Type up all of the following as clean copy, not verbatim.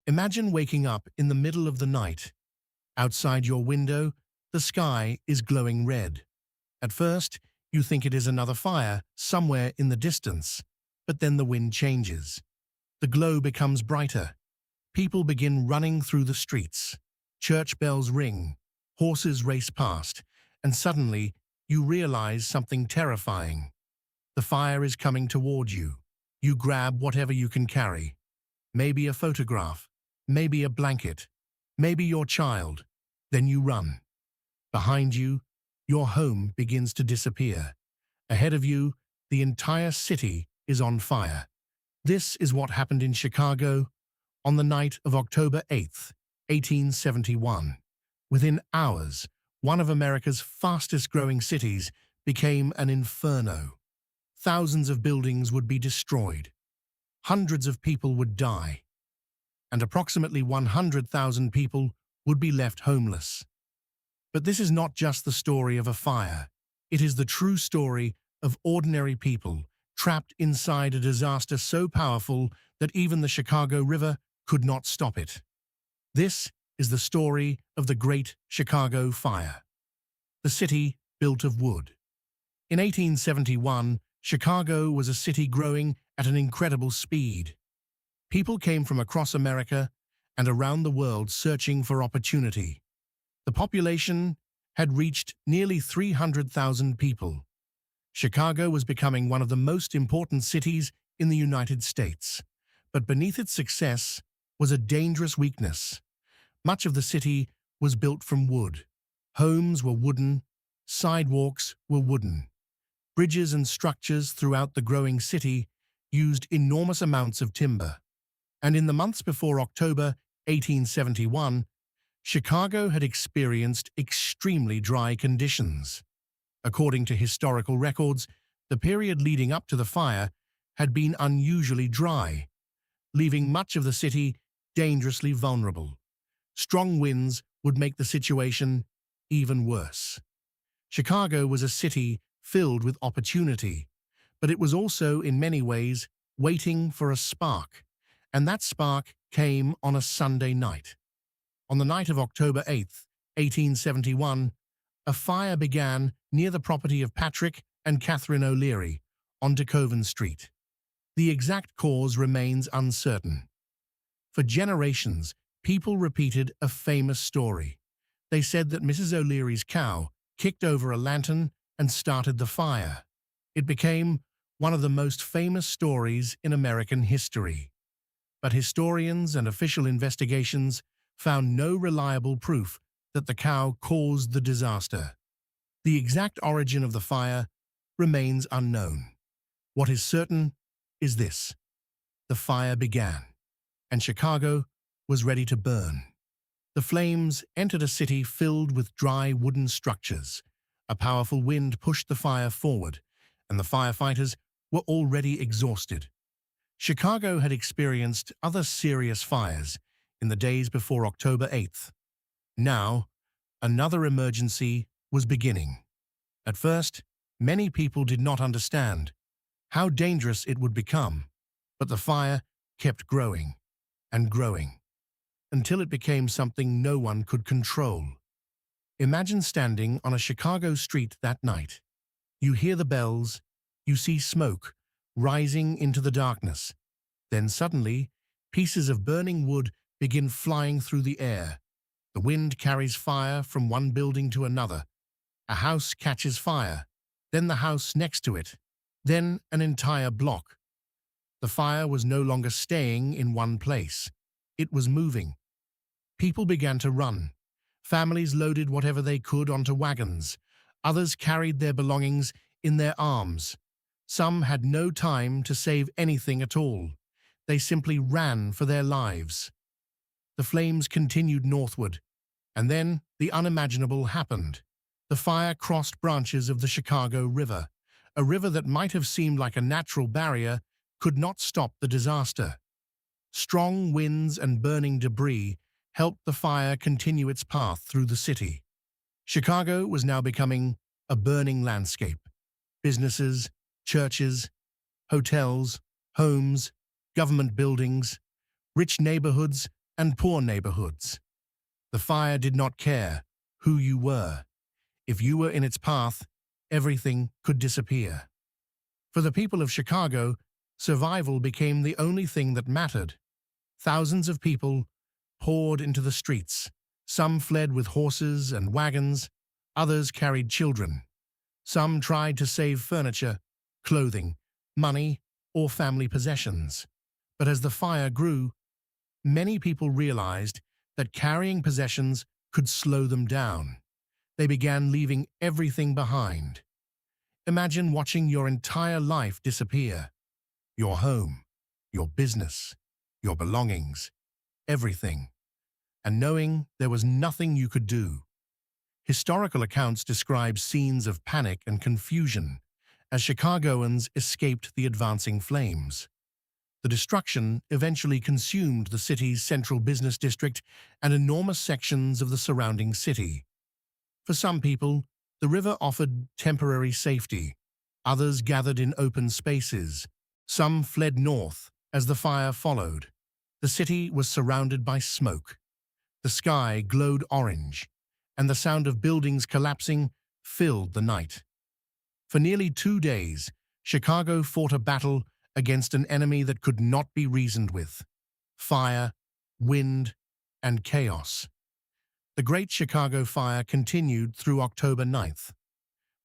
Imagine waking up in the middle of the night. Outside your window, the sky is glowing red. At first, you think it is another fire somewhere in the distance, but then the wind changes. The glow becomes brighter. People begin running through the streets. Church bells ring, horses race past, and suddenly you realize something terrifying. The fire is coming toward you. You grab whatever you can carry. Maybe a photograph, maybe a blanket, maybe your child. Then you run. Behind you, your home begins to disappear. Ahead of you, the entire city is on fire. This is what happened in Chicago on the night of October 8th, 1871. Within hours, one of America's fastest-growing cities became an inferno. Thousands of buildings would be destroyed. Hundreds of people would die. And approximately 100,000 people would be left homeless. But this is not just the story of a fire. It is the true story of ordinary people trapped inside a disaster so powerful that even the Chicago River could not stop it. This is the story of the Great Chicago Fire. The city built of wood. In 1871, Chicago was a city growing at an incredible speed. People came from across America and around the world searching for opportunity. The population had reached nearly 300,000 people. Chicago was becoming one of the most important cities in the United States. But beneath its success was a dangerous weakness. Much of the city was built from wood. Homes were wooden, sidewalks were wooden. Bridges and structures throughout the growing city used enormous amounts of timber. And in the months before October 1871, Chicago had experienced extremely dry conditions. According to historical records, the period leading up to the fire had been unusually dry, leaving much of the city dangerously vulnerable. Strong winds would make the situation even worse. Chicago was a city filled with opportunity, but it was also, in many ways, waiting for a spark. And that spark came on a Sunday night. On the night of October 8th, 1871, a fire began near the property of Patrick and Catherine O'Leary on DeCoven Street. The exact cause remains uncertain. For generations, people repeated a famous story. They said that Mrs. O'Leary's cow kicked over a lantern and started the fire. It became one of the most famous stories in American history. But historians and official investigations found no reliable proof that the cow caused the disaster. The exact origin of the fire remains unknown. What is certain is this: the fire began, and Chicago was ready to burn. The flames entered a city filled with dry wooden structures. A powerful wind pushed the fire forward, and the firefighters were already exhausted. Chicago had experienced other serious fires in the days before October 8th. Now, another emergency was beginning. At first, many people did not understand how dangerous it would become, but the fire kept growing and growing until it became something no one could control. Imagine standing on a Chicago street that night. You hear the bells, you see smoke rising into the darkness. Then suddenly, pieces of burning wood begin flying through the air. The wind carries fire from one building to another. A house catches fire, then the house next to it, then an entire block. The fire was no longer staying in one place. It was moving. People began to run. Families loaded whatever they could onto wagons. Others carried their belongings in their arms. Some had no time to save anything at all. They simply ran for their lives. The flames continued northward, and then the unimaginable happened. The fire crossed branches of the Chicago River. A river that might have seemed like a natural barrier could not stop the disaster. Strong winds and burning debris helped the fire continue its path through the city. Chicago was now becoming a burning landscape. Businesses, churches, hotels, homes, government buildings, rich neighborhoods, and poor neighborhoods. The fire did not care who you were. If you were in its path, everything could disappear. For the people of Chicago, survival became the only thing that mattered. Thousands of people poured into the streets. Some fled with horses and wagons, others carried children. Some tried to save furniture, clothing, money, or family possessions. But as the fire grew, many people realized that carrying possessions could slow them down. They began leaving everything behind. Imagine watching your entire life disappear. Your home, your business, your belongings, everything. And knowing there was nothing you could do. Historical accounts describe scenes of panic and confusion as Chicagoans escaped the advancing flames. The destruction eventually consumed the city's central business district and enormous sections of the surrounding city. For some people, the river offered temporary safety. Others gathered in open spaces. Some fled north as the fire followed. The city was surrounded by smoke. The sky glowed orange, and the sound of buildings collapsing filled the night. For nearly 2 days, Chicago fought a battle against an enemy that could not be reasoned with: fire, wind, and chaos. The Great Chicago Fire continued through October 9th.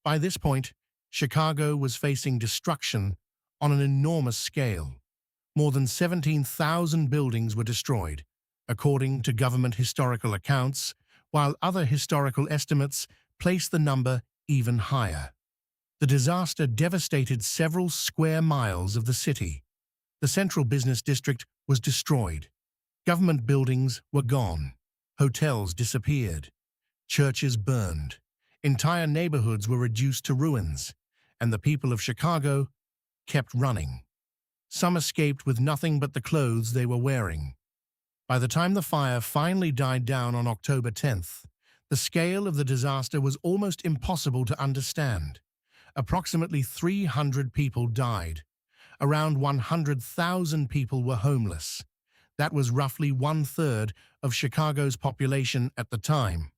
By this point, Chicago was facing destruction on an enormous scale. More than 17,000 buildings were destroyed, according to government historical accounts, while other historical estimates place the number even higher. The disaster devastated several square miles of the city. The central business district was destroyed. Government buildings were gone. Hotels disappeared. Churches burned. Entire neighborhoods were reduced to ruins, and the people of Chicago kept running. Some escaped with nothing but the clothes they were wearing. By the time the fire finally died down on October 10th, the scale of the disaster was almost impossible to understand. Approximately 300 people died. Around 100,000 people were homeless. That was roughly 1/3 of Chicago's population at the time.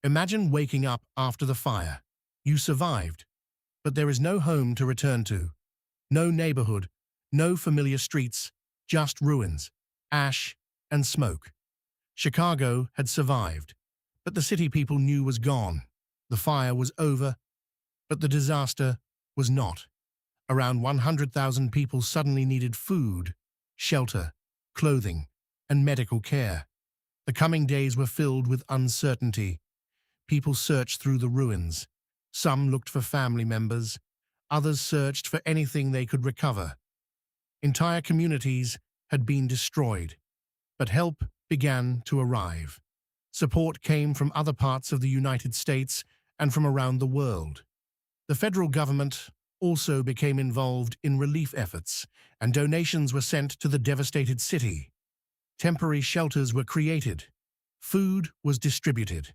Imagine waking up after the fire. You survived, but there is no home to return to. No neighborhood, no familiar streets, just ruins, ash, and smoke. Chicago had survived, but the city people knew was gone. The fire was over, but the disaster was not. Around 100,000 people suddenly needed food, shelter, clothing, and medical care. The coming days were filled with uncertainty. People searched through the ruins. Some looked for family members. Others searched for anything they could recover. Entire communities had been destroyed, but help began to arrive. Support came from other parts of the United States and from around the world. The federal government also became involved in relief efforts, and donations were sent to the devastated city. Temporary shelters were created. Food was distributed.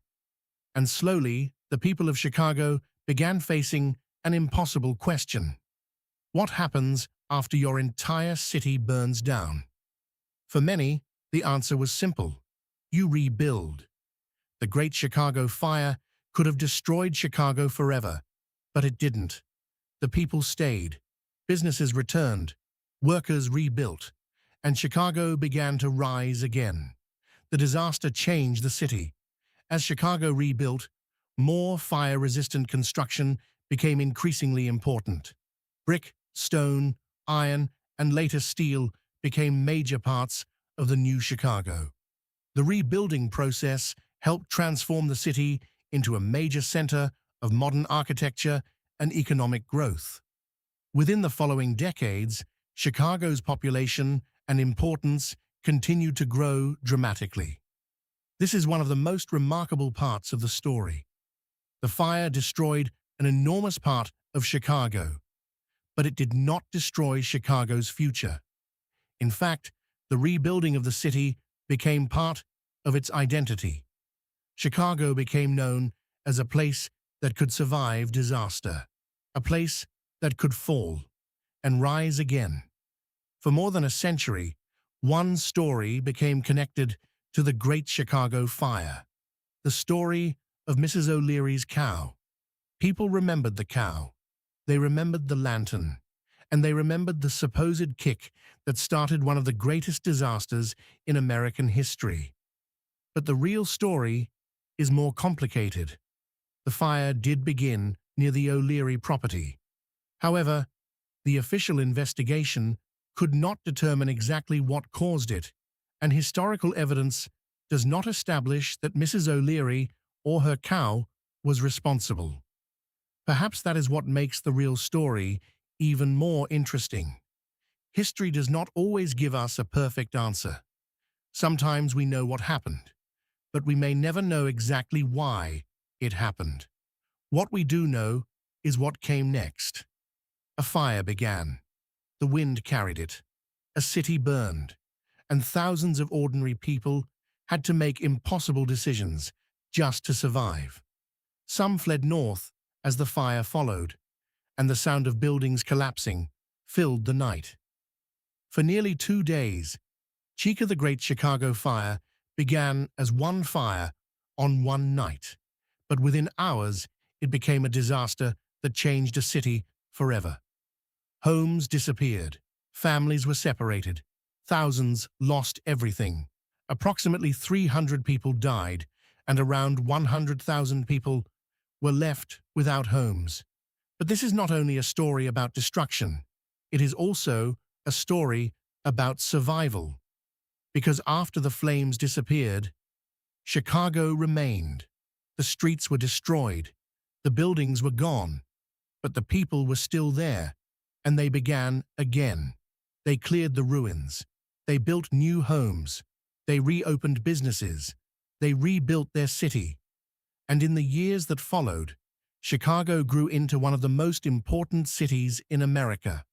And slowly, the people of Chicago began facing an impossible question. What happens after your entire city burns down? For many, the answer was simple. You rebuild. The Great Chicago Fire could have destroyed Chicago forever, but it didn't. The people stayed. Businesses returned. Workers rebuilt. And Chicago began to rise again. The disaster changed the city. As Chicago rebuilt, more fire-resistant construction became increasingly important. Brick, stone, iron, and later steel became major parts of the new Chicago. The rebuilding process helped transform the city into a major center of modern architecture and economic growth. Within the following decades, Chicago's population and importance continued to grow dramatically. This is one of the most remarkable parts of the story. The fire destroyed an enormous part of Chicago, but it did not destroy Chicago's future. In fact, the rebuilding of the city became part of its identity. Chicago became known as a place that could survive disaster, a place that could fall and rise again. For more than a century, one story became connected to the Great Chicago Fire, the story of Mrs. O'Leary's cow. People remembered the cow, they remembered the lantern, and they remembered the supposed kick that started one of the greatest disasters in American history. But the real story is more complicated. The fire did begin near the O'Leary property. However, the official investigation could not determine exactly what caused it, and historical evidence does not establish that Mrs. O'Leary or her cow was responsible. Perhaps that is what makes the real story even more interesting. History does not always give us a perfect answer. Sometimes we know what happened, but we may never know exactly why it happened. What we do know is what came next. A fire began. The wind carried it. A city burned, and thousands of ordinary people had to make impossible decisions just to survive. Some fled north as the fire followed, and the sound of buildings collapsing filled the night. For nearly 2 days, the Great Chicago Fire began as one fire on one night, but within hours it became a disaster that changed a city forever. Homes disappeared, families were separated, thousands lost everything. Approximately 300 people died, and around 100,000 people were left without homes. But this is not only a story about destruction, it is also a story about survival. Because after the flames disappeared, Chicago remained. The streets were destroyed, the buildings were gone, but the people were still there, and they began again. They cleared the ruins. They built new homes. They reopened businesses. They rebuilt their city. And in the years that followed, Chicago grew into one of the most important cities in America.